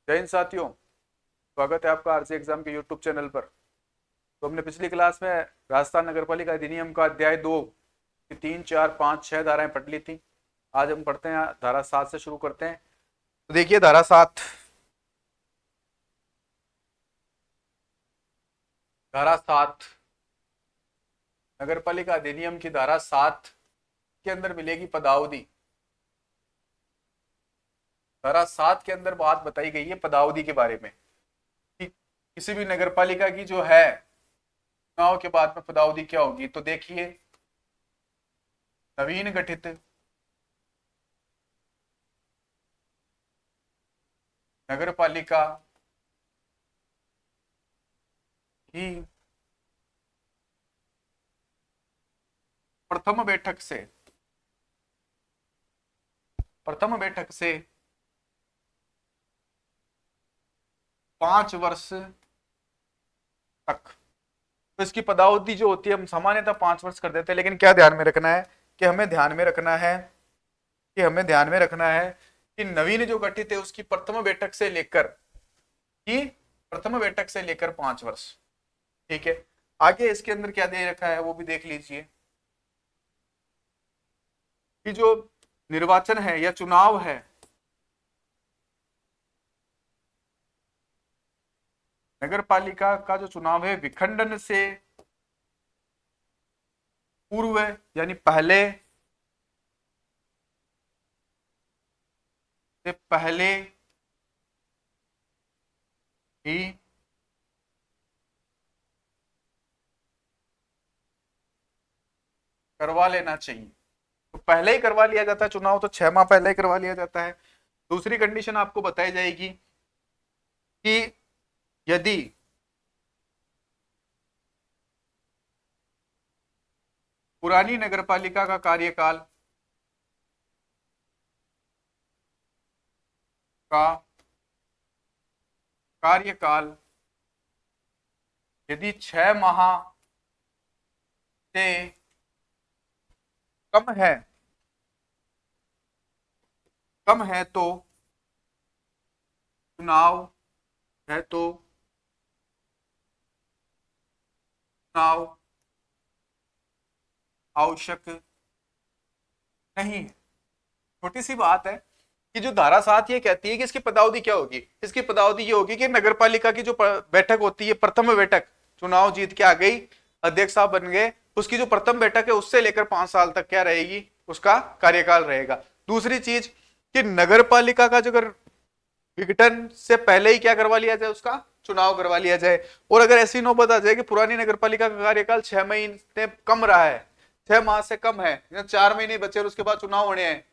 जय हिंद साथियों, स्वागत है आपका आरसी एग्जाम के यूट्यूब चैनल पर। तो हमने पिछली क्लास में राजस्थान नगरपालिका अधिनियम का अध्याय 2 की 3, 4, 5, 6 धाराएं पढ़ ली थी। आज हम पढ़ते हैं धारा 7 से शुरू करते हैं। तो देखिए धारा 7। धारा 7 नगरपालिका अधिनियम की धारा 7 के अंदर मिलेगी पदावधि। धारा 7 के अंदर बात बताई गई है पदावधि के बारे में कि किसी भी नगरपालिका की जो है चुनाव के बाद में पदावधि क्या होगी। तो देखिए, नवीन गठित नगरपालिका की प्रथम बैठक से 5 वर्ष तक, तो इसकी पदावधि जो होती है हम सामान्यतः 5 वर्ष कर देते हैं। लेकिन क्या ध्यान में रखना है कि हमें ध्यान में रखना है कि नवीन जो गठित है उसकी प्रथम बैठक से लेकर 5 वर्ष। ठीक है, आगे इसके अंदर क्या दे रखा है वो भी देख लीजिए कि जो निर्वाचन है या चुनाव है, नगरपालिका का जो चुनाव है विखंडन से पूर्व यानी पहले ही करवा लेना चाहिए। तो पहले ही करवा लिया जाता है चुनाव, तो 6 माह पहले ही करवा लिया जाता है। दूसरी कंडीशन आपको बताई जाएगी कि यदि पुरानी नगरपालिका का कार्यकाल यदि 6 माह से कम है तो चुनाव आवश्यक नहीं है। छोटी सी बात है कि जो धारा 7 ये कहती है कि इसकी पदावधि क्या होगी। इसकी पदावधि ये होगी कि नगरपालिका की जो बैठक होती है, प्रथम बैठक, चुनाव जीत के आ गई, अध्यक्ष साहब बन गए, उसकी जो प्रथम बैठक है उससे लेकर 5 साल तक क्या रहेगी, उसका कार्यकाल रहेगा। दूसरी चीज कि नगरपालिका का जो अगर विघटन से पहले ही क्या करवा लिया जाए, उसका चुनाव करवा लिया जाए। और अगर ऐसी नौबत आ जाए कि पुरानी नगरपालिका का कार्यकाल 6 महीने कम रहा है, 6 माह से कम है या 4 महीने बचे और उसके बाद चुनाव होने हैं,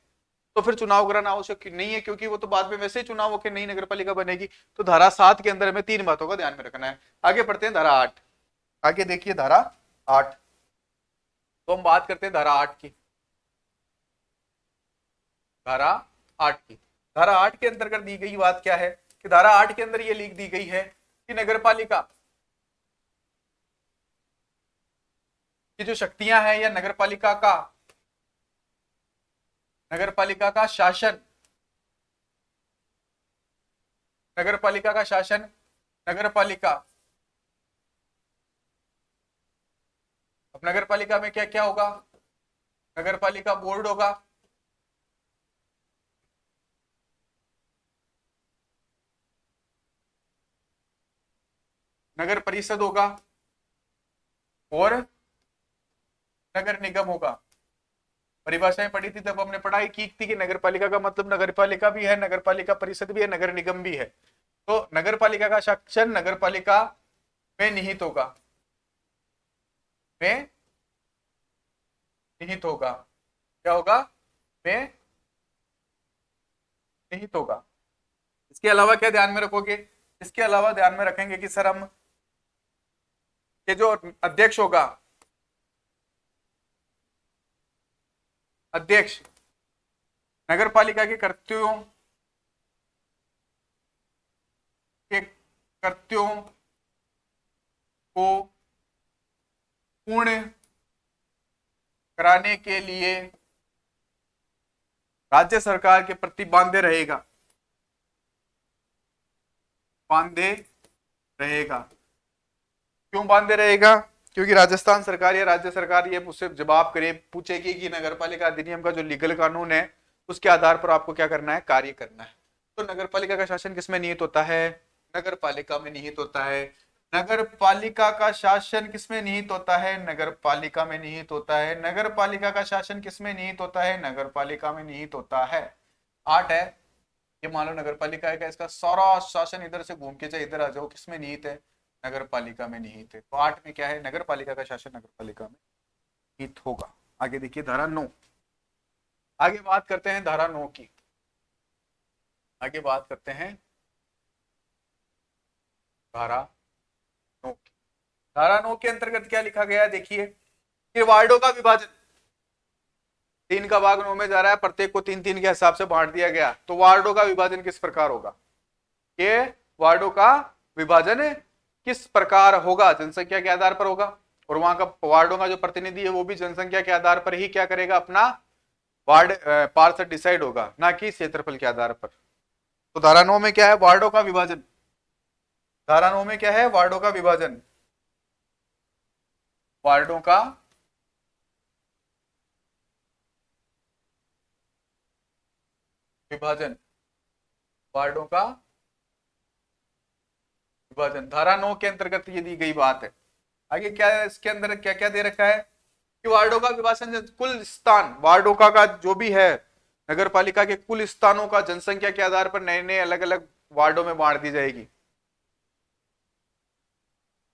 तो फिर चुनाव कराना आवश्यक नहीं है, क्योंकि वो तो बाद में वैसे ही चुनाव होकर नई नगरपालिका बनेगी। तो धारा 7 के अंदर हमें 3 बातों का ध्यान में रखना है। आगे बढ़ते हैं धारा 8। आगे देखिए धारा 8। तो हम बात करते हैं धारा 8 की। धारा 8 की धारा 8 के अंतर्गत दी गई बात क्या है कि धारा 8 के अंदर ये लिख दी गई है कि नगरपालिका की जो शक्तियां हैं या नगरपालिका का शासन नगरपालिका अब नगरपालिका में क्या क्या होगा, नगरपालिका बोर्ड होगा, नगर परिषद होगा और नगर निगम होगा। परिभाषाएं पढ़ी थी तब हमने पढ़ाई की थी कि नगरपालिका का मतलब नगरपालिका भी है, नगरपालिका परिषद भी है, नगर निगम भी है। तो नगरपालिका का शासन नगरपालिका में निहित होगा में निहित होगा क्या होगा, में निहित होगा। इसके अलावा क्या ध्यान में रखोगे, इसके अलावा ध्यान में रखेंगे कि सर हम ये जो अध्यक्ष होगा, अध्यक्ष नगरपालिका के कृत्यों को पूर्ण कराने के लिए राज्य सरकार के प्रति बांधे रहेगा। बांधे रहेगा। क्यों बांधे रहेगा? क्योंकि राजस्थान सरकार या राज्य सरकार ये मुझसे जवाब करे, पूछेगी कि नगरपालिका अधिनियम का जो लीगल कानून है उसके आधार पर आपको क्या करना है, कार्य करना है। तो नगरपालिका का शासन किसमें निहित होता है? नगरपालिका में निहित होता है। नगरपालिका का शासन किसमें निहित होता है? नगरपालिका में निहित होता है। नगरपालिका का शासन किसमें निहित होता है? नगरपालिका में निहित होता है। 8 है। ये मान लो नगरपालिका है का, इसका सारा शासन इधर से घूम के चाहे इधर आ जाओ, किसमें निहित है? नगरपालिका में निहित है। तो 8 में क्या है? नगरपालिका का शासन नगरपालिका में निहित होगा। आगे देखिए धारा 9। आगे बात करते हैं धारा 9 की। आगे बात करते हैं धारा 9 की। धारा 9 के अंतर्गत क्या लिखा गया है देखिए कि वार्डों का विभाजन 3 का भाग 9 में जा रहा है, प्रत्येक को 3-3 के हिसाब से बांट दिया गया। तो वार्डों का विभाजन किस प्रकार होगा? ये वार्डों का विभाजन किस प्रकार होगा? जनसंख्या के आधार पर होगा, और वहां का वार्डों का जो प्रतिनिधि है वो भी जनसंख्या के आधार पर ही क्या करेगा, अपना वार्ड पार्षद डिसाइड होगा, ना कि क्षेत्रफल के आधार पर। तो धारा 9 में क्या है? वार्डों का विभाजन। धारा 9 में क्या है? वार्डों का विभाजन। वार्डों का विभाजन। वार्डों का विभाजन धारा 9 के अंतर्गत ये दी गई बात है। आगे क्या है? इसके अंदर क्या क्या दे रखा है कि वार्डों का विभाजन, कुल स्थान वार्डों का जो भी है नगर पालिका के कुल स्थानों का जनसंख्या के आधार पर नए नए अलग अलग वार्डों में बांट दी जाएगी।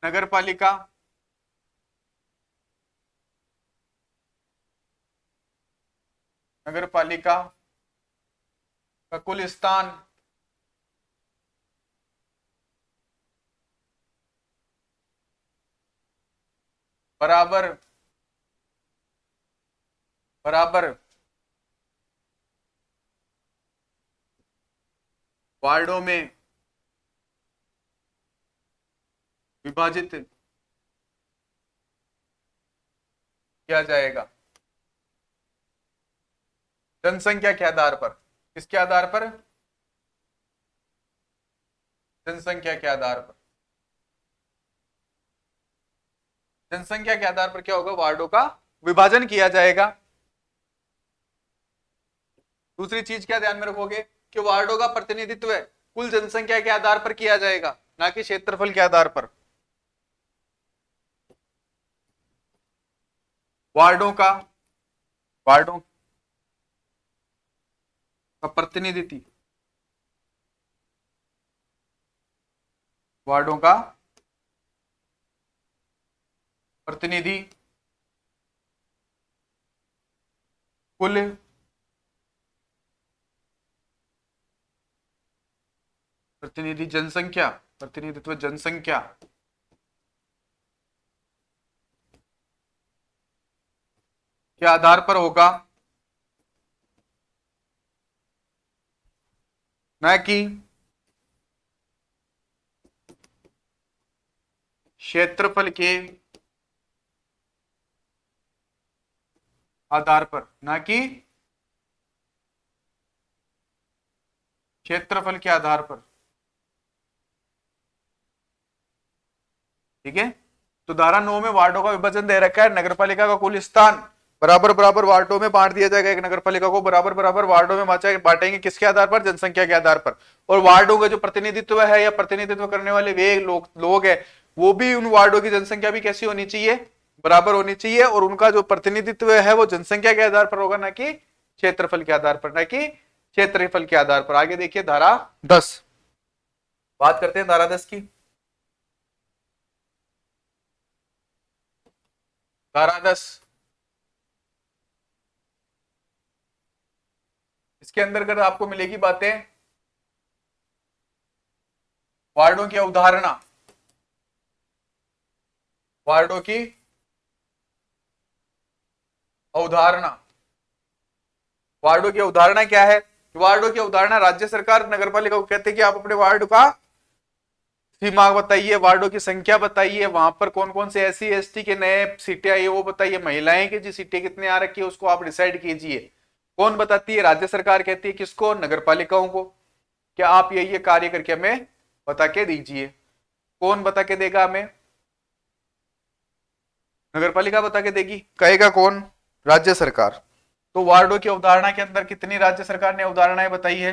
नगर पालिका नगर पालिका का कुल स्थान बराबर बराबर वार्डों में विभाजित किया जाएगा जनसंख्या के आधार पर। किसके आधार पर? जनसंख्या के आधार पर। जनसंख्या के आधार पर क्या होगा? वार्डों का विभाजन किया जाएगा। दूसरी चीज क्या ध्यान में रखोगे कि वार्डों का प्रतिनिधित्व कुल जनसंख्या के आधार पर किया जाएगा, ना कि क्षेत्रफल के आधार पर। वार्डों का प्रतिनिधित्व वार्डों का प्रतिनिधि कुल प्रतिनिधित्व जनसंख्या के आधार पर होगा, न कि क्षेत्रफल के आधार पर। न कि क्षेत्रफल के आधार पर। ठीक है। तो धारा 9 में वार्डों का विभाजन दे रखा है। नगरपालिका का कुल स्थान बराबर बराबर वार्डों में बांट दिया जाएगा। एक नगरपालिका को बराबर बराबर वार्डों में बांटेंगे। किसके आधार पर? जनसंख्या के आधार पर। और वार्डों का जो प्रतिनिधित्व है या प्रतिनिधित्व करने वाले वे लोग है, वो भी उन वार्डों की जनसंख्या भी कैसी होनी चाहिए? बराबर होनी चाहिए। और उनका जो प्रतिनिधित्व है वो जनसंख्या के आधार पर होगा, ना कि क्षेत्रफल के आधार पर। ना कि क्षेत्रफल के आधार पर। आगे देखिए धारा 10। बात करते हैं धारा 10 की। धारा 10 इसके अंतर्गत आपको मिलेगी बातें वार्डों की अवधारणा। वार्डों की अवधारणा। वार्डों की अवधारणा क्या है? वार्डों की अवधारणा राज्य सरकार नगरपालिका को कहते हैं कि आप अपने वार्ड का सीमा बताइए, वार्डों की संख्या बताइए, वहां पर कौन कौन से SC ST के नए सीटें आई है वो बताइए, महिलाएं की जी सीटें कितने आ रखी है उसको आप डिसाइड कीजिए। कौन बताती है? राज्य सरकार कहती है। किसको? नगरपालिकाओं को। क्या आप ये कार्य करके हमें बता के दीजिए। कौन बता के देगा हमें? नगर पालिका बता के देगी। कहेगा कौन? राज्य सरकार। तो वार्डों की अवधारणा के अंदर कितनी राज्य सरकार ने अवधारणाएं बताई है?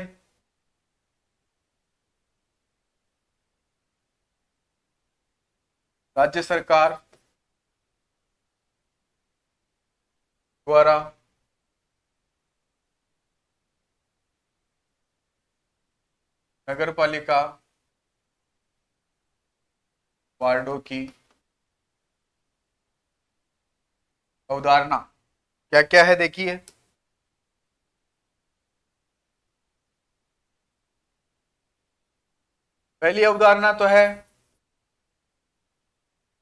राज्य सरकार द्वारा नगर पालिका वार्डों की अवधारणा क्या क्या है देखिए। पहली अवधारणा तो है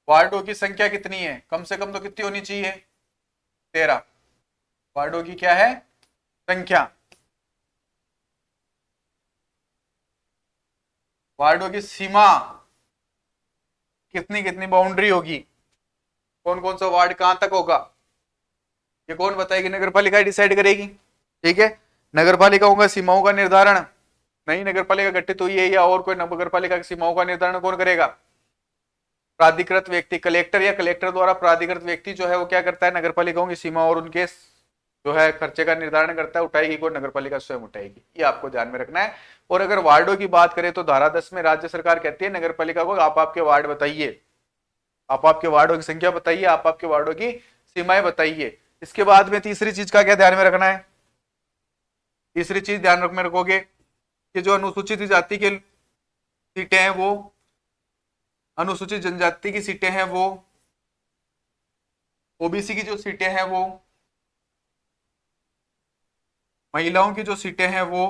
वार्डों की संख्या कितनी है, कम से कम तो कितनी होनी चाहिए? 13। वार्डों की क्या है? संख्या। वार्डों की सीमा कितनी कितनी बाउंड्री होगी, कौन कौन सा वार्ड कहां तक होगा, ये कौन बताएगी? नगर पालिका डिसाइड करेगी। ठीक है। नगर पालिकाओं का सीमाओं का निर्धारण, नई नगर पालिका गठित हुई है या और कोई नगर पालिका की सीमाओं का निर्धारण कौन करेगा? प्राधिकृत व्यक्ति, कलेक्टर या कलेक्टर द्वारा प्राधिकृत व्यक्ति जो है वो क्या करता है? नगर पालिकाओं की सीमा और उनके जो है खर्चे का निर्धारण करता है। उठाएगी कौन? नगर पालिका स्वयं उठाएगी। ये आपको ध्यान में रखना है। और अगर वार्डों की बात करें तो धारा 10 में राज्य सरकार कहती है नगर पालिका को आप आपके वार्ड बताइए, आप आपके वार्डों की संख्या बताइए, आप आपके वार्डों की सीमाएं बताइए। इसके बाद में तीसरी चीज का क्या ध्यान में रखना है? तीसरी चीज ध्यान में रखोगे कि जो अनुसूचित जाति के सीटें हैं वो, अनुसूचित जनजाति की सीटें हैं वो, ओबीसी की जो सीटें हैं वो, महिलाओं की जो सीटें हैं वो,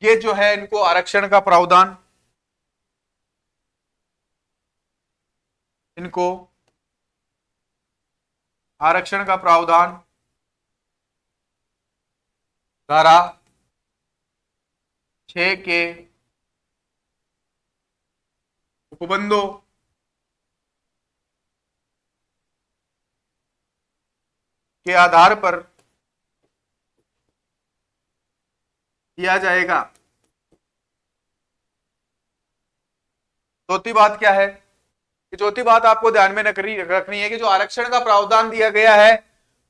ये जो है इनको आरक्षण का प्रावधान, इनको आरक्षण का प्रावधान धारा 6 के उपबंधों के आधार पर किया जाएगा। चौथी बात क्या है? कि चौथी बात आपको ध्यान में रखनी है कि जो आरक्षण का प्रावधान दिया गया है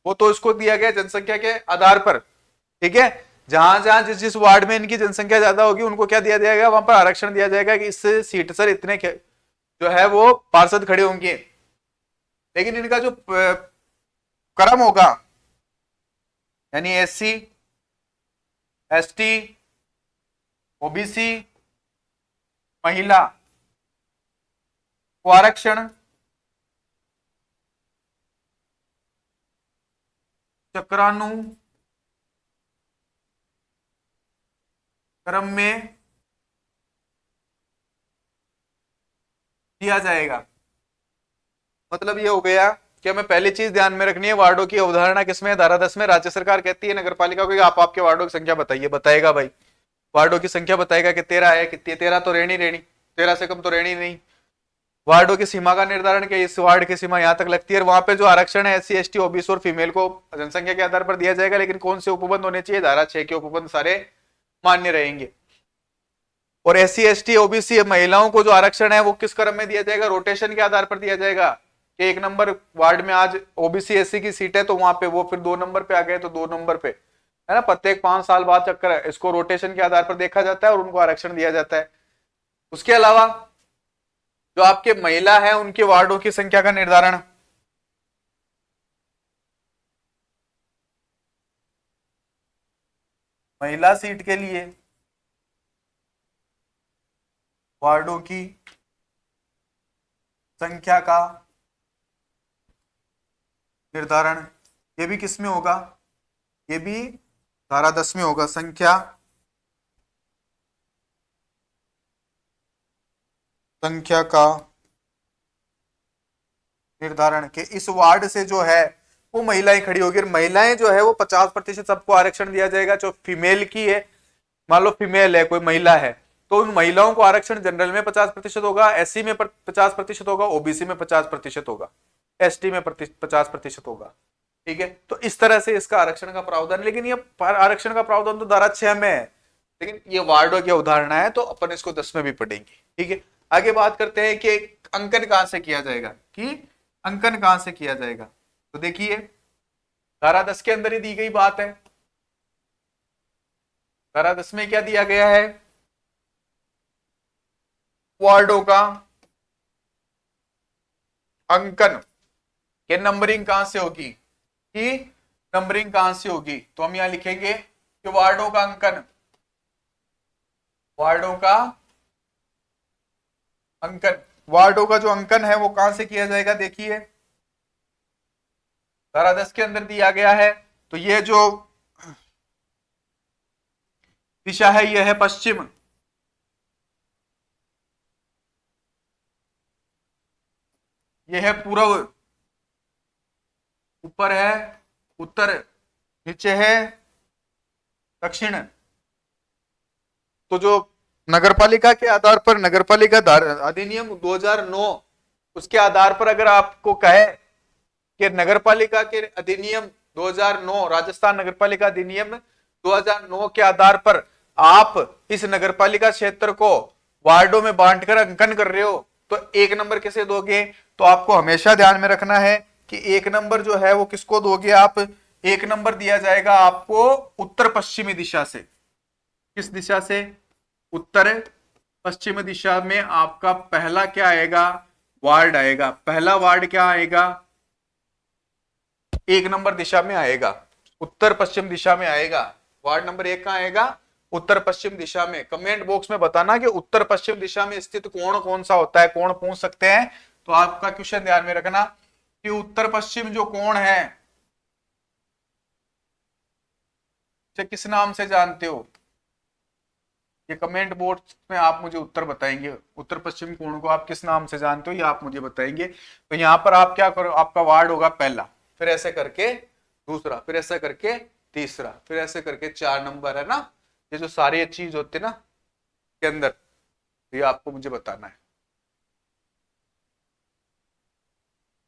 वो तो इसको दिया गया जनसंख्या के आधार पर। ठीक है। जहां जहां जिस जिस वार्ड में इनकी जनसंख्या ज्यादा होगी उनको क्या दिया जाएगा? वहां पर आरक्षण दिया जाएगा कि इस सीट सर इतने जो है वो पार्षद खड़े होंगे। लेकिन इनका जो क्रम होगा, यानी एससी, एसटी, ओबीसी, महिला को आरक्षण चक्रानु क्रम में दिया जाएगा। मतलब ये हो गया कि हमें पहली चीज ध्यान में रखनी है, वार्डों की अवधारणा किसमें है? धारा 10 में। राज्य सरकार कहती है नगर पालिका को आप आपके वार्डों की संख्या बताइए। बताएगा भाई, वार्डों की संख्या बताएगा कि 13 है, कितनी? 13 तो रहनी रहनी, 13 से कम तो रहनी नहीं। वार्डों की सीमा का निर्धारण के इस वार्ड की सीमा यहां तक लगती है। वहां पे जो आरक्षण है एससी, एसटी, ओबीसी और फीमेल को जनसंख्या के आधार पर दिया जाएगा। लेकिन कौन से उपबंध होने चाहिए? धारा 6 के उपबंध सारे मान्य रहेंगे। और एससी, एसटी, ओबीसी महिलाओं को जो आरक्षण है वो किस क्रम में दिया जाएगा? रोटेशन के आधार पर दिया जाएगा कि 1 नंबर वार्ड में आज ओबीसी एससी की सीट है तो वहां पे वो फिर 2 नंबर पे आ गए तो 2 नंबर पे, है ना? प्रत्येक 5 साल बाद चक्कर है, इसको रोटेशन के आधार पर देखा जाता है और उनको आरक्षण दिया जाता है। उसके अलावा जो आपके महिला है उनके वार्डों की संख्या का निर्धारण, महिला सीट के लिए वार्डों की संख्या का निर्धारण, ये भी किस में होगा? ये भी धारा 10 में होगा। संख्या का निर्धारण के इस वार्ड से जो है वो महिलाएं खड़ी होगी। और महिलाएं जो है वो 50% सबको आरक्षण दिया जाएगा। जो फीमेल की है, मान लो फीमेल है, कोई महिला है, तो उन महिलाओं को आरक्षण जनरल में 50% होगा, एससी में 50% होगा, ओबीसी में 50% होगा, एसटी में 50% होगा। ठीक है। तो इस तरह से इसका आरक्षण का प्रावधान। लेकिन ये आरक्षण का प्रावधान तो धारा 6 में है। लेकिन ये वार्डों की अवधारणा है तो अपन इसको 10 में भी पढ़ेंगे। ठीक है, आगे बात करते हैं कि अंकन कहां से किया जाएगा, कि अंकन कहां से किया जाएगा। तो देखिए धारा 10 के अंदर ही दी गई बात है। धारा 10 में क्या दिया गया है, वार्डों का अंकन के नंबरिंग कहां से होगी, कि नंबरिंग कहां से होगी। तो हम यहां लिखेंगे कि वार्डों का अंकन, वार्डों का अंकन, वार्डों का जो अंकन है वो कहां से किया जाएगा। देखिए धारा 10 के अंदर दिया गया है, तो ये जो दिशा है यह है पश्चिम, यह है पूर्व, ऊपर है उत्तर, नीचे है दक्षिण। तो जो नगरपालिका के आधार पर, नगरपालिका अधिनियम 2009, उसके आधार पर अगर आपको कहे कि नगरपालिका के अधिनियम 2009, राजस्थान नगरपालिका अधिनियम 2009 के आधार पर आप इस नगरपालिका क्षेत्र को वार्डों में बांटकर अंकन कर रहे हो, तो एक नंबर किसे दोगे। तो आपको हमेशा ध्यान में रखना है कि एक नंबर जो है वो किसको दोगे आप, एक नंबर दिया जाएगा आपको उत्तर पश्चिमी दिशा से। किस दिशा से, उत्तर पश्चिम दिशा में आपका पहला क्या आएगा, वार्ड आएगा। पहला वार्ड क्या आएगा, एक नंबर दिशा में आएगा, उत्तर पश्चिम दिशा में आएगा। वार्ड नंबर 1 कहां आएगा, उत्तर पश्चिम दिशा में। कमेंट बॉक्स में बताना कि उत्तर पश्चिम दिशा में स्थित कोण कौन सा होता है, कोण पूछ सकते हैं। तो आपका क्वेश्चन ध्यान में रखना कि उत्तर पश्चिम जो कोण है से किस नाम से जानते हो, ये कमेंट बॉक्स में आप मुझे उत्तर बताएंगे। उत्तर पश्चिम कोण को आप किस नाम से जानते हो ये आप मुझे बताएंगे। तो यहां पर आप क्या करो, आपका वार्ड होगा पहला, फिर ऐसे करके दूसरा, फिर ऐसे करके तीसरा, फिर ऐसे करके 4 नंबर है ना। ये जो सारी चीज होती है ना के अंदर, ये आपको मुझे बताना है।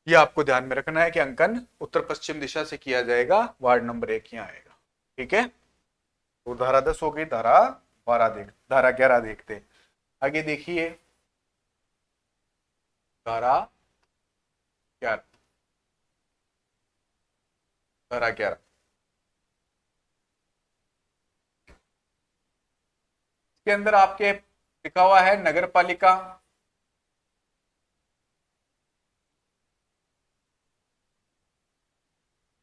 ये आपको ध्यान में रखना है कि अंकन उत्तर पश्चिम दिशा से किया जाएगा, वार्ड नंबर 1 यहाँ आएगा। ठीक है, तो धारा 10 हो गई, धारा 12 देख, धारा 11 देखते हैं। आगे देखिए धारा 11, धारा 11 के अंदर आपके लिखा हुआ है नगर पालिका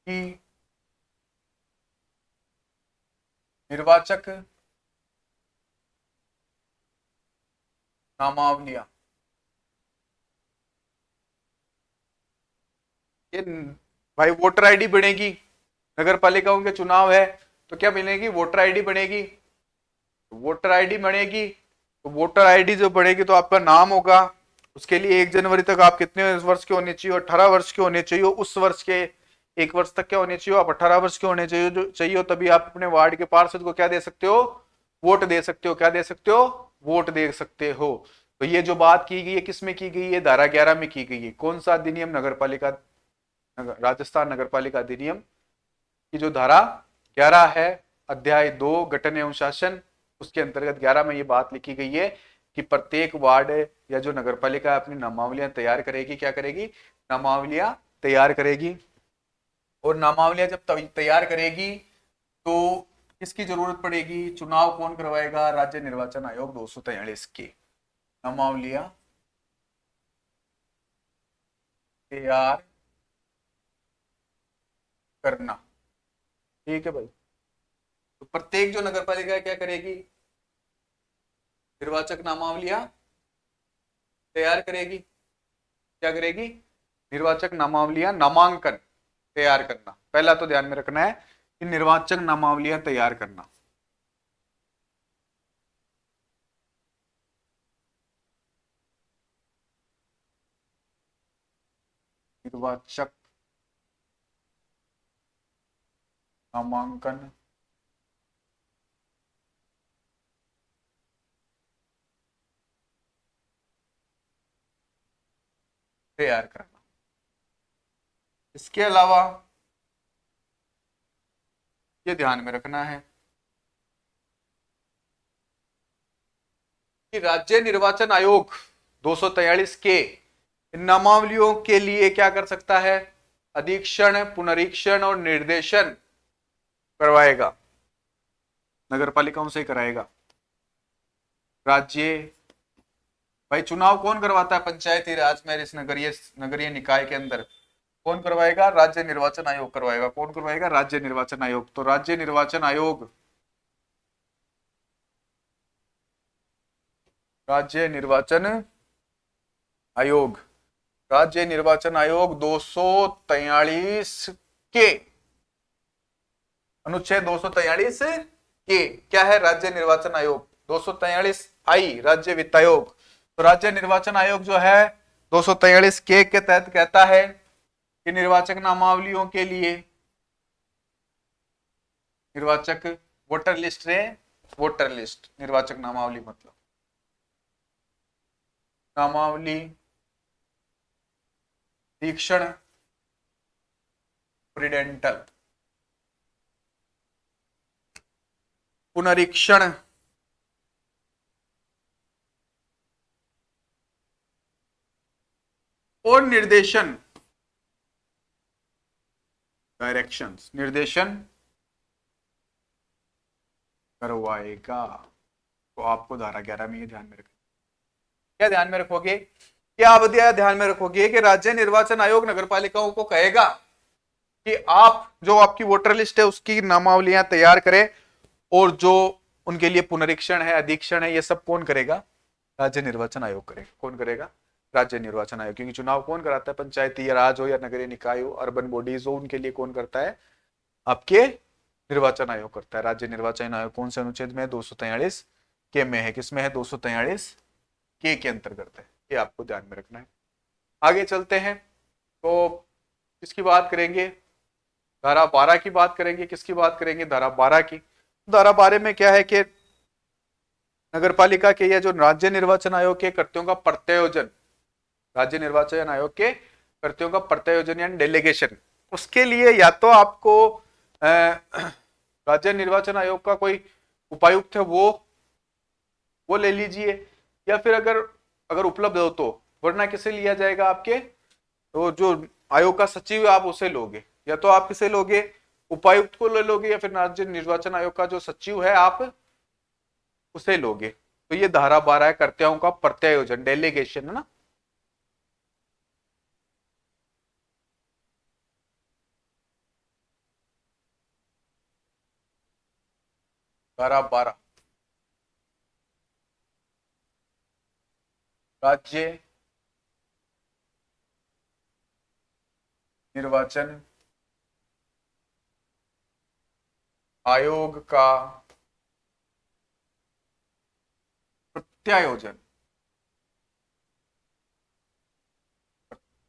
की निर्वाचक नामावलियां। ये भाई वोटर आईडी बनेगी, नगर पालिकाओं के चुनाव है तो क्या बनेगी, वोटर आईडी बनेगी। वोटर आईडी बनेगी तो वोटर आईडी जो बढ़ेगी तो आपका नाम होगा। उसके लिए 1 जनवरी तक आप कितने वर्ष के होने चाहिए, 18 वर्ष के होने चाहिए। उस वर्ष के 1 वर्ष तक क्या होने चाहिए, आप 18 वर्ष के होने चाहिए, जो चाहिए, तभी आप अपने वार्ड के पार्षद को क्या दे सकते हो, वोट दे सकते हो। क्या दे सकते हो, वोट दे सकते हो। तो ये जो बात की गई है किस में की गई है, धारा 11 में की गई है। कौन सा अधिनियम, नगर पालिका, राजस्थान नगर पालिका अधिनियम की जो धारा 11 है, अध्याय 2 गठन एवं शासन, उसके अंतर्गत 11 में ये बात लिखी गई है कि प्रत्येक वार्ड या जो नगर पालिका अपनी नामावलियां तैयार करेगी, क्या करेगी, नामावलियां तैयार करेगी। और नामावलियां जब तैयार करेगी तो किसकी जरूरत पड़ेगी, चुनाव कौन करवाएगा, राज्य निर्वाचन आयोग 243 की नामावलियां तैयार करना। ठीक है भाई, तो प्रत्येक जो नगर पालिका क्या करेगी, निर्वाचक नामावलियां तैयार करेगी। क्या करेगी, निर्वाचक नामावलियां, नामांकन तैयार करना। पहला तो ध्यान में रखना है कि निर्वाचक नामावलियां तैयार करना। निर्वाचक नामांकन तैयार करना। इसके अलावा ये ध्यान में रखना है कि राज्य निर्वाचन आयोग 243 के नामावलियों के लिए क्या कर सकता है? अधीक्षण, पुनरीक्षण और निर्देशन करवाएगा, नगर पालिकाओं से कराएगा। राज्य, भाई चुनाव कौन करवाता है पंचायती राज में, इस नगरीय निकाय के अंदर कौन करवाएगा? राज्य निर्वाचन आयोग करवाएगा। कौन करवाएगा? राज्य निर्वाचन आयोग। तो राज्य निर्वाचन आयोग, राज्य निर्वाचन आयोग, राज्य निर्वाचन आयोग 243 के अनुच्छेद 243 के क्या है? राज्य निर्वाचन आयोग। 243 आई राज्य वित्त आयोग। तो राज्य निर्वाचन आयोग जो है 243 के तहत कहता है कि निर्वाचक नामावलियों के लिए, निर्वाचक वोटर लिस्ट रे, वोटर लिस्ट, निर्वाचक नामावली मतलब नामावली, तीक्षण, प्रिडेंटल, पुनरीक्षण, और निर्देशन, डायरेक्शंस, निर्देशन करवाएगा। तो आपको धारा 11 में ये ध्यान में रखना। क्या ध्यान में रखोगे? क्या आप ध्यान में रखोगे कि राज्य निर्वाचन आयोग नगरपालिकाओं को कहेगा कि आप जो आपकी वोटर लिस्ट है उसकी नामावलियां तैयार करें, और जो उनके लिए पुनरीक्षण है, अधीक्षण है, ये सब कौन करेगा? राज्य निर्वाचन आयोग करेगा। कौन करेगा? राज्य निर्वाचन आयोग। क्योंकि चुनाव कौन कराता है? पंचायती राज हो या नगरीय निकाय हो, अर्बन बॉडीज हो, उनके लिए कौन करता है? आपके निर्वाचन आयोग करता है। राज्य निर्वाचन आयोग कौन से अनुच्छेद में? 243 के में है। किसमें है? 243 के अंतर्गत है। ये आपको ध्यान में रखना है। आगे चलते हैं तो किसकी बात करेंगे? धारा 12 की बात करेंगे। किसकी बात करेंगे? धारा 12 की। धारा 12 में क्या है कि नगरपालिका के या जो राज्य निर्वाचन आयोग के कर्तव्यों का प्रत्यायोजन, राज्य निर्वाचन आयोग के कर्तव्यों का प्रत्यायोजन यानी डेलीगेशन, उसके लिए या तो आपको राज्य निर्वाचन आयोग का कोई उपायुक्त है वो ले लीजिए, या फिर अगर उपलब्ध हो तो, वरना किसे लिया जाएगा? आपके तो जो आयोग का सचिव है आप उसे लोगे, या तो आप किसे लोगे? उपायुक्त को ले लोगे, या फिर राज्य निर्वाचन आयोग का जो सचिव है आप उसे लोगे। तो ये धारा 12 है, कर्तव्यों का प्रत्यायोजन, डेलीगेशन है ना। धारा 12 राज्य निर्वाचन आयोग का प्रत्यायोजन,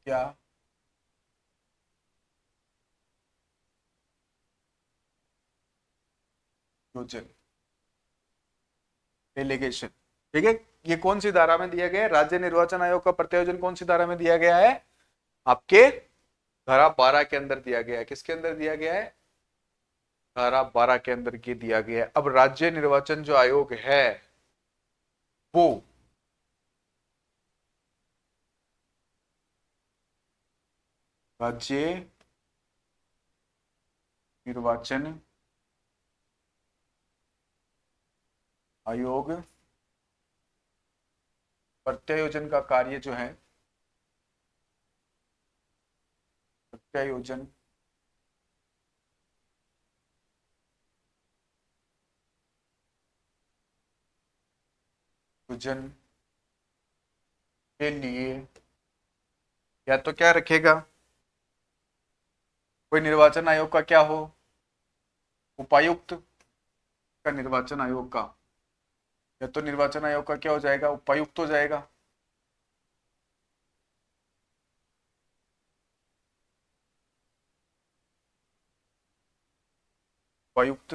क्या योजन, डेलीगेशन, ठीक है। ये कौन सी धारा में दिया गया है? राज्य निर्वाचन आयोग का प्रत्यायोजन कौन सी धारा में दिया गया है? आपके धारा 12 के अंदर दिया गया है। किसके अंदर दिया गया है? धारा 12 के अंदर ये दिया गया है। अब राज्य निर्वाचन जो आयोग है वो राज्य निर्वाचन आयोग प्रत्यायोजन का कार्य जो है, प्रत्यायोजन योजन के लिए या तो क्या रखेगा? कोई निर्वाचन आयोग का क्या हो? उपायुक्त का, निर्वाचन आयोग का, या तो निर्वाचन आयोग का क्या हो जाएगा? उपायुक्त हो जाएगा। उपायुक्त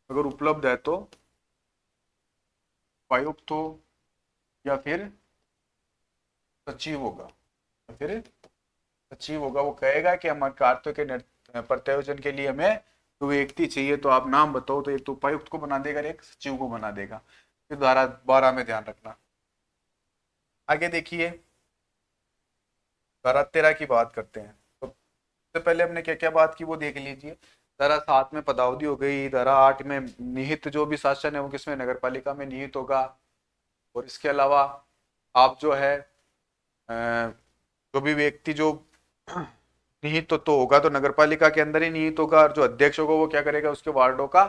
अगर उपलब्ध है तो उपायुक्त हो, या फिर सचिव होगा, या फिर सचिव होगा। वो कहेगा कि हमारे कार्यों के प्रत्यायोजन के लिए हमें तो व्यक्ति चाहिए, तो आप नाम बताओ, तो एक तो उपायुक्त को बना देगा, एक सचिव को बना देगा। फिर धारा 12 में ध्यान रखना। आगे देखिए, धारा 13 की बात करते हैं। तो सबसे पहले हमने क्या क्या बात की वो देख लीजिए। धारा 7 में पदावधि हो गई, धारा 8 में निहित जो भी शासन है वो किसमें, नगर पालिका में निहित होगा। और इसके अलावा आप जो है जो भी व्यक्ति जो निहित तो होगा तो नगर पालिका के अंदर ही निहित होगा, और जो अध्यक्ष होगा वो क्या करेगा, उसके वार्डों का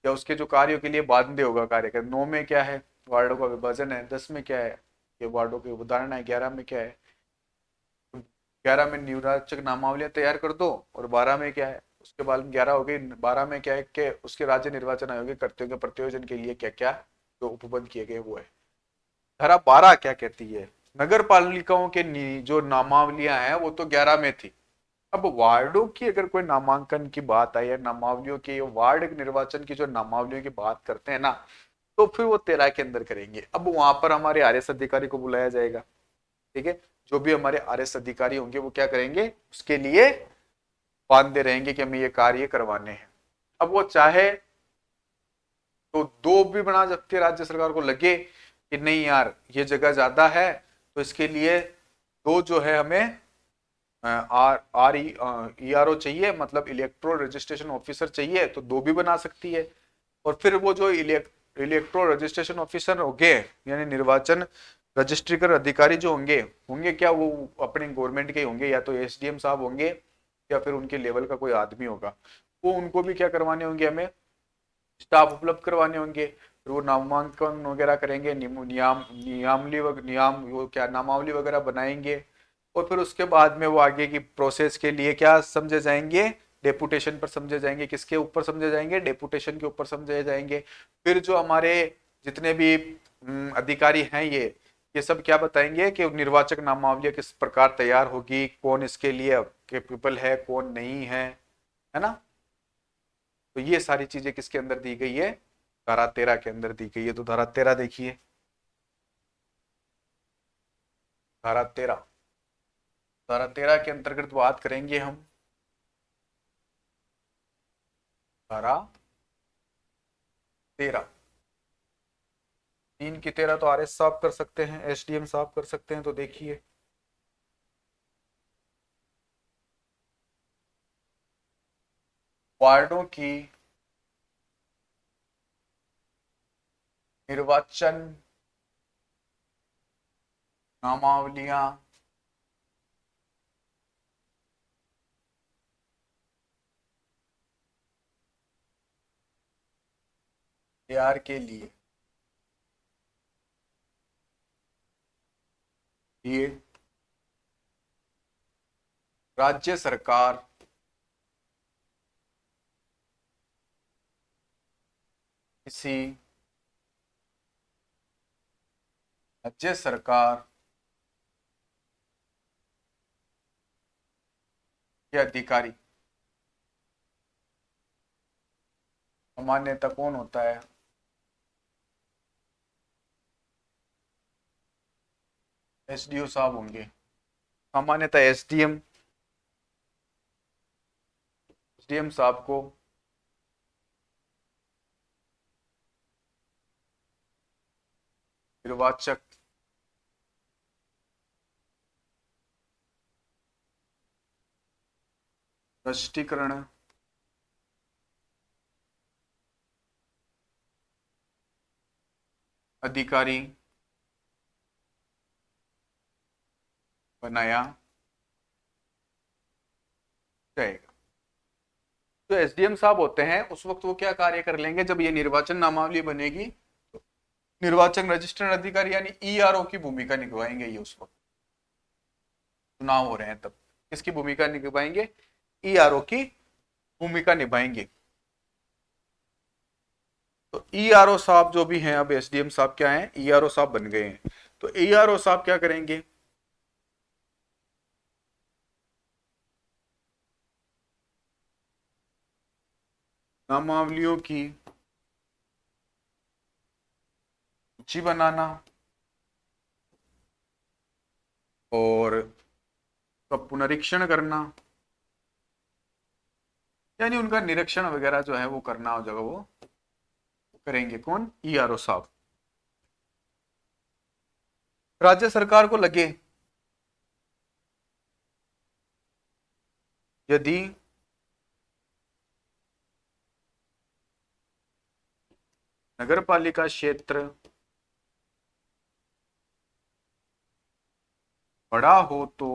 या उसके जो कार्यों के लिए बाध्य होगा कार्य कर। 9 में क्या है, वार्डों का विभाजन है। 10 में क्या है, ये वार्डों के उदाहरण है। 11 में क्या है, 11 में निर्वाचक नामावलियां तैयार कर दो। और 12 में क्या है, उसके बाद 11 हो गई, 12 में क्या है कि उसके राज्य निर्वाचन आयोग के कर्तव्यों के प्रत्योजन के लिए क्या क्या जो उपबंध किए गए वो है। धारा 12 क्या कहती है, नगर पालिकाओं के जो नामावलियां हैं वो तो 11 में थी। अब वार्डों की अगर कोई नामांकन की बात आई है, नामावलियों की, वार्ड निर्वाचन की जो नामावलियों की बात करते हैं ना, तो फिर वो 13 के अंदर करेंगे। अब वहां पर हमारे आरएस अधिकारी को बुलाया जाएगा। ठीक है, जो भी हमारे आरएस अधिकारी होंगे वो क्या करेंगे, उसके लिए बांधे रहेंगे कि हमें ये कार्य करवाने हैं। अब वो चाहे तो दो भी बना सकती है, राज्य सरकार को लगे कि नहीं यार ये जगह ज्यादा है तो इसके लिए दो जो है हमें ERO चाहिए, मतलब इलेक्ट्रो रजिस्ट्रेशन ऑफिसर चाहिए, तो दो भी बना सकती है। और फिर वो जो इलेक्ट्रो रजिस्ट्रेशन ऑफिसर होंगे यानी निर्वाचन रजिस्ट्री कर अधिकारी जो होंगे होंगे क्या, वो अपने गवर्नमेंट के होंगे, या तो SDM साहब होंगे या फिर उनके लेवल का कोई आदमी होगा। वो उनको भी क्या करवाने होंगे, हमें स्टाफ उपलब्ध करवाने होंगे। फिर वो नामांकन वगैरह करेंगे, नियम वो क्या नामावली वगैरह बनाएंगे। और फिर उसके बाद में वो आगे की प्रोसेस के लिए क्या समझे जाएंगे, डेपुटेशन पर समझे जाएंगे। किसके ऊपर समझे जाएंगे, डेपुटेशन के ऊपर समझे जाएंगे। फिर जो हमारे जितने भी अधिकारी हैं ये सब क्या बताएंगे कि निर्वाचक नामावली किस प्रकार तैयार होगी, कौन इसके लिए कैपेबल है कौन नहीं है ना। तो ये सारी चीजें किसके अंदर दी गई है, धारा 13 के अंदर दी गई है। तो धारा 13 देखिए, धारा 13, धारा 13 के अंतर्गत बात करेंगे हम। धारा 13, 3 की 13 तो RS साहब कर सकते हैं, SDM साहब कर सकते हैं। तो देखिए, वार्डों की निर्वाचन नामावलियां तैयार के लिए राज्य सरकार किसी राज्य सरकार के अधिकारी, सामान्यतः कौन होता है, SDO साहब होंगे। सामान्यतः SDM साहब को निर्वाचक स्पष्टीकरण अधिकारी बनाया जाएगा। जो SDM साहब होते हैं उस वक्त वो क्या कार्य कर लेंगे, जब ये निर्वाचन नामावली बनेगी तो निर्वाचन रजिस्ट्रेशन अधिकारी यानी ERO की भूमिका निभाएंगे। ये उस वक्त चुनाव हो रहे हैं तब किसकी भूमिका निभाएंगे, ERO की भूमिका निभाएंगे। तो ERO साहब जो भी हैं, अब SDM साहब क्या हैं, ERO साहब बन गए हैं। तो ERO साहब क्या करेंगे, नामावलियों की सूची बनाना और उसका पुनरीक्षण करना, यानी उनका निरीक्षण वगैरह जो है वो करना हो जगह वो करेंगे कौन, ERO साहब। राज्य सरकार को लगे यदि नगर पालिका क्षेत्र बड़ा हो तो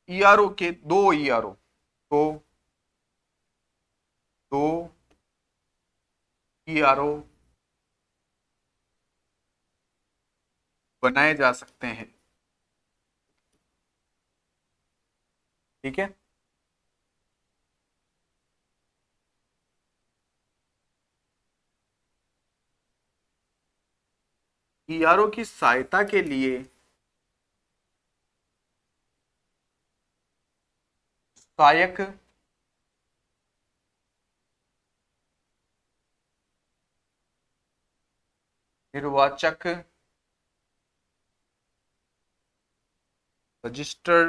ईआरओ के दो ईआरओ तो दो ईआरओ बनाए जा सकते हैं। ठीक है। ईआरओ की सहायता के लिए सहायक निर्वाचक रजिस्टर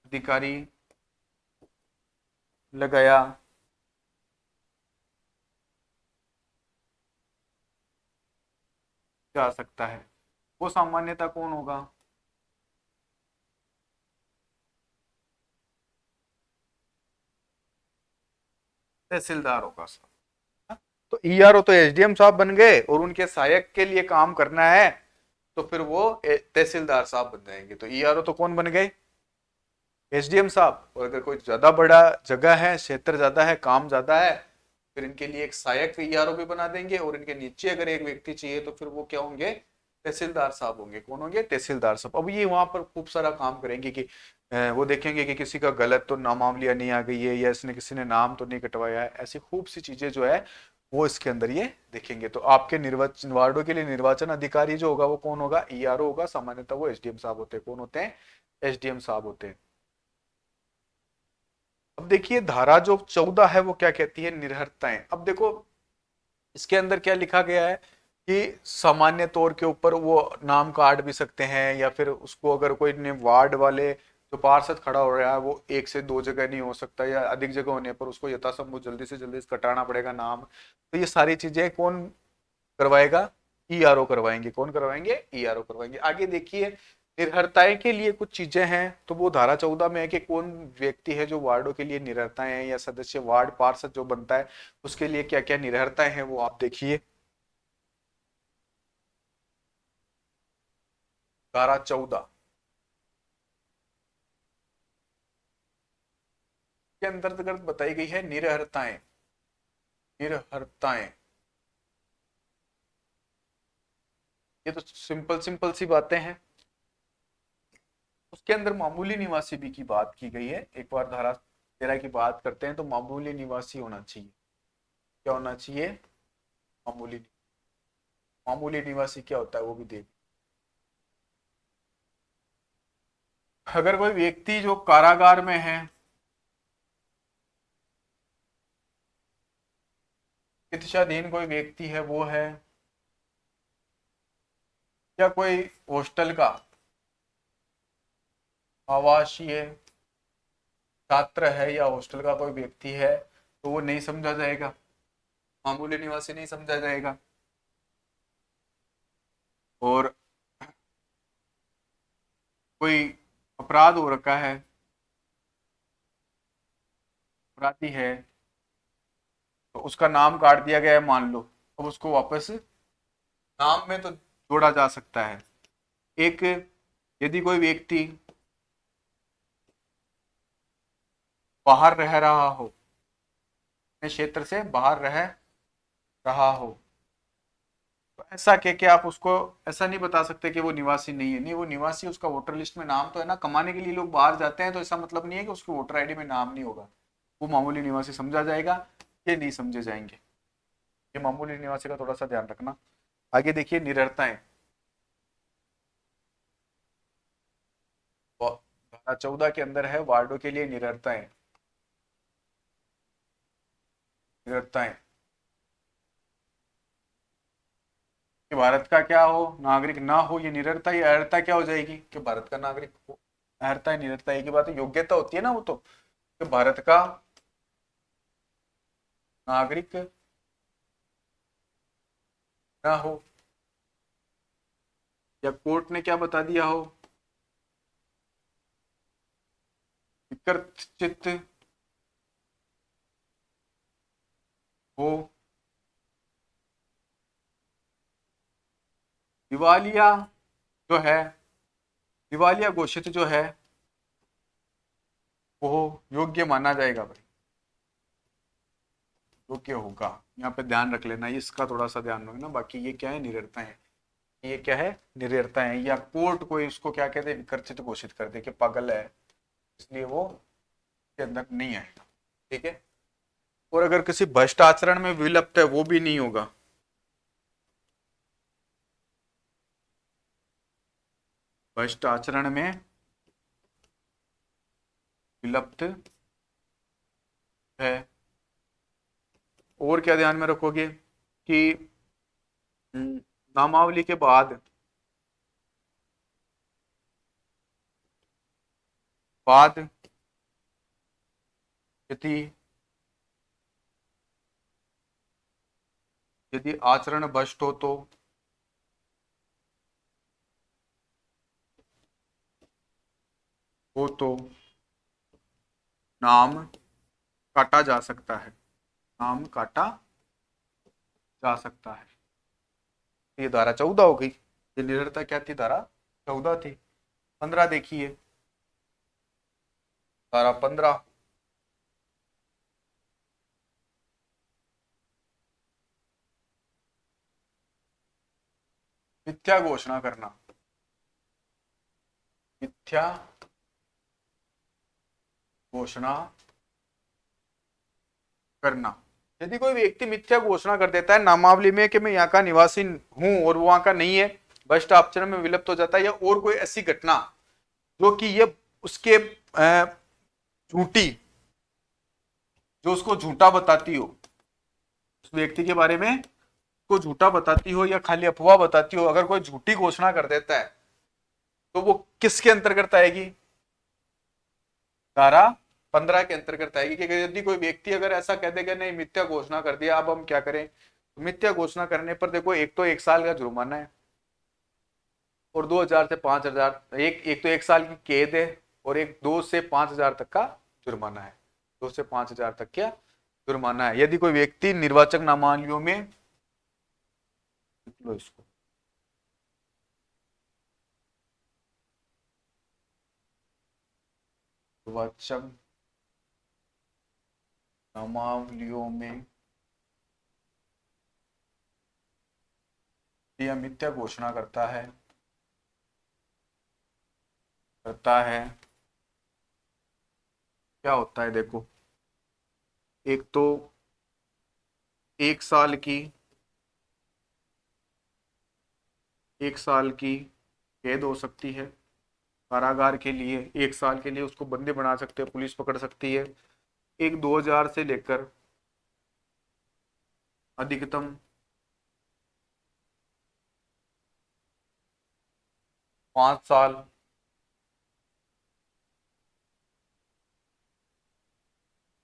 अधिकारी लगाया जा सकता है। वो सामान्यता कौन होगा? तहसीलदार होगा साहब। तो ईआरओ तो एसडीएम साहब बन गए और उनके सहायक के लिए काम करना है तो फिर वो तहसीलदार साहब बन जाएंगे। तो ईआरओ तो कौन बन गए? एसडीएम साहब। और अगर कोई ज्यादा बड़ा जगह है, क्षेत्र ज्यादा है, काम ज्यादा है, फिर इनके लिए एक सहायक ईआरओ भी बना देंगे और इनके नीचे अगर एक व्यक्ति चाहिए तो फिर वो क्या होंगे? तहसीलदार साहब होंगे। कौन होंगे? तहसीलदार साहब। अब ये वहां पर खूब सारा काम करेंगे कि वो देखेंगे कि किसी का गलत तो नामावलियां नहीं आ गई है या इसने किसी ने नाम तो नहीं कटवाया है। ऐसी खूब सी चीजें जो है वो इसके अंदर ये देखेंगे। तो आपके निर्वाचन वार्डो के लिए निर्वाचन अधिकारी जो होगा वो कौन होगा? ईआरओ होगा। सामान्यतः वो एसडीएम साहब होते हैं। कौन होते हैं? एसडीएम साहब होते हैं। अब देखिए धारा जो 14 है वो क्या कहती है? निर्हरताएं। अब देखो इसके अंदर क्या लिखा गया है कि सामान्य तौर के ऊपर वो नाम काट भी सकते हैं या फिर उसको अगर कोई ने वार्ड वाले जो पार्षद खड़ा हो रहा है वो एक से दो जगह नहीं हो सकता या अधिक जगह होने पर उसको यथासंभव जल्दी से जल्दी कटाना पड़ेगा नाम। तो ये सारी चीजें कौन करवाएगा? ईआरओ करवाएंगे। कौन करवाएंगे? ईआरओ करवाएंगे। आगे देखिए निर्भरताएं के लिए कुछ चीजें हैं तो वो धारा 14 में है कि कौन व्यक्ति है जो वार्डो के लिए निर्भरताएं हैं या सदस्य वार्ड पार्षद जो बनता है उसके लिए क्या क्या निर्भरताएं हैं वो आप देखिए। धारा 14 के अंतर्गत बताई गई है निर्भरताएं। निर्भरताएं ये तो सिंपल सिंपल सी बातें हैं। उसके अंदर मामूली निवासी भी की बात की गई है। एक बार धारा 13 की बात करते हैं तो मामूली निवासी होना चाहिए। क्या होना चाहिए? मामूली। मामूली निवासी क्या होता है वो भी देख। अगर कोई व्यक्ति जो कारागार में है, शिक्षाधीन कोई व्यक्ति है वो है, या कोई हॉस्टल का आवासीय छात्र है या हॉस्टल का कोई व्यक्ति है तो वो नहीं समझा जाएगा, मामूली निवासी नहीं समझा जाएगा। और कोई अपराध हो रखा है, अपराधी है, तो उसका नाम काट दिया गया है मान लो, अब उसको वापस नाम में तो जोड़ा जा सकता है। एक यदि कोई व्यक्ति बाहर रह रहा हो, अपने क्षेत्र से बाहर रह रहा हो, तो ऐसा कह के आप उसको ऐसा नहीं बता सकते कि वो निवासी नहीं है। नहीं, वो निवासी, उसका वोटर लिस्ट में नाम तो है ना। कमाने के लिए लोग बाहर जाते हैं तो ऐसा मतलब नहीं है कि उसके वोटर आईडी में नाम नहीं होगा। वो मामूली निवासी समझा जाएगा, ये नहीं समझे जाएंगे। ये मामूली निवासी का थोड़ा सा ध्यान रखना। आगे देखिए निरर्थाएं। धारा 14 के अंदर है वार्डो के लिए निरर्थाएं। निरर्थाएं कि भारत का क्या हो, नागरिक ना हो, ये निरर्था। ये अर्थता क्या हो जाएगी कि भारत का नागरिक हो। अर्थता निरर्था एक ही बात है। योग्यता होती है ना वो तो, कि भारत का नागरिक ना हो, या कोर्ट ने क्या बता दिया हो, विकृत चित्त हो, दिवालिया जो है, दिवालिया घोषित जो है वो योग्य माना जाएगा भाई, योग्य होगा। यहाँ पे ध्यान रख लेना, इसका थोड़ा सा ध्यान रखना। बाकी ये क्या है, निरर्थता है, ये क्या है, निरर्थता है। या कोर्ट को इसको क्या कहते हैं, विकर्षित घोषित कर दे कि पागल है, इसलिए वो के अंदर नहीं आएगा। ठीक है। और अगर किसी भ्रष्ट आचरण में विलुप्त है, वो भी नहीं होगा। भ्रष्ट आचरण में विलुप्त है। और क्या ध्यान में रखोगे कि नामावली के बाद यदि यदि आचरण भ्रष्ट हो तो नाम काटा जा सकता है, नाम काटा जा सकता है। ये धारा 14 हो गई। ये निरर्थता क्या थी, धारा 14 थी। 15 देखिए, धारा 15, मिथ्या घोषणा करना, मिथ्या घोषणा करना। यदि कोई व्यक्ति मिथ्या घोषणा कर देता है नामावली में कि मैं यहाँ का निवासी हूं और वो वहां का नहीं है, भ्रष्ट आचरण में विलुप्त हो जाता है, या और कोई ऐसी घटना जो कि ये उसके झूठी, जो उसको झूठा बताती हो, उस व्यक्ति के बारे में को झूठा बताती हो या खाली अफवाह बताती हो, अगर कोई झूठी घोषणा कर देता है तो वो किसके अंतर्गत आएगी, धारा 15 के अंतर्गत आएगी। कि यदि कोई व्यक्ति अगर ऐसा कह देगा नहीं मिथ्या घोषणा कर दिया, अब हम क्या करें। तो मिथ्या घोषणा करने पर देखो, एक तो 1 साल का जुर्माना है, और 2,000 से 5,000, एक तो 1 साल की कैद है, और एक 2 से 5,000 तक का जुर्माना है। 2 से 5,000 तक क्या जुर्माना है यदि कोई व्यक्ति निर्वाचक नामावलियों में, लो इसको, निर्वाचक नामावलियों में यह मिथ्या घोषणा करता है, क्या होता है देखो। एक तो 1 साल की 1 साल की कैद हो सकती है, कारागार के लिए 1 साल के लिए उसको बंदी बना सकते हैं, पुलिस पकड़ सकती है। एक 2,000 से लेकर अधिकतम 5 साल,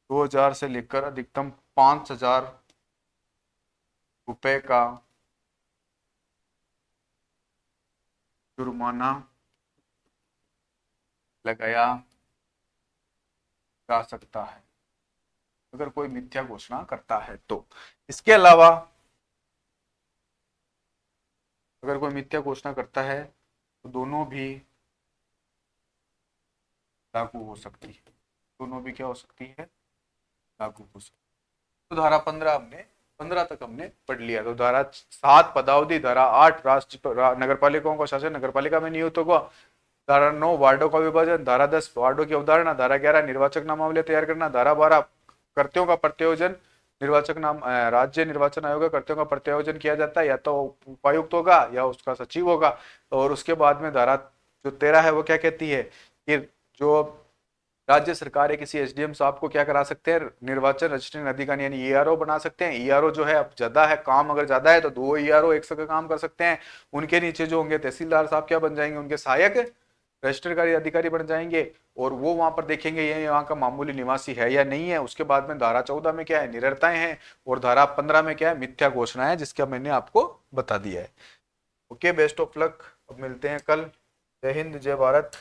2,000 से लेकर अधिकतम 5,000 रुपए का जुर्माना लगाया जा सकता है अगर कोई मिथ्या घोषणा करता है तो। इसके अलावा अगर कोई मिथ्या घोषणा करता है तो दोनों भी लागू हो सकती है, दोनों भी क्या हो सकती है, लागू हो सकती है। तो धारा 15 हमने 15 तक हमने पढ़ लिया। तो धारा 7 पदावधि, धारा 8 राष्ट्र नगर पालिकाओं का शासन, नगर पालिका में नियुक्तों को, धारा 9 वार्डों का विभाजन, धारा 10 वार्डों की अवधारणा, धारा 11 निर्वाचक नामावली तैयार करना, धारा 12 कर्तियों का प्रत्यायोजन, निर्वाचक नाम राज्य निर्वाचन आयोग का कर्तियों का प्रत्यायोजन किया जाता है, या तो उपायुक्त होगा या उसका सचिव होगा। और उसके बाद में धारा जो 13 है वो क्या कहती है कि जो राज्य सरकार है किसी एसडीएम साहब को क्या करा सकते हैं, निर्वाचन रजिस्ट्रिंग अधिकारी यानी ईआरओ बना सकते हैं। ईआरओ जो है अब ज्यादा है, काम अगर ज्यादा है तो 2 ईआरओ एक साथ काम कर सकते हैं। उनके नीचे जो होंगे तहसीलदार साहब क्या बन जाएंगे, उनके सहायक रजिस्टर कार्य अधिकारी बन जाएंगे और वो वहां पर देखेंगे ये यहाँ का मामूली निवासी है या नहीं है। उसके बाद में धारा 14 में क्या है, निररताएं हैं, और धारा 15 में क्या है, मिथ्या घोषणा है, जिसका मैंने आपको बता दिया है। Okay, best of luck. अब मिलते हैं कल। जय हिंद, जय भारत।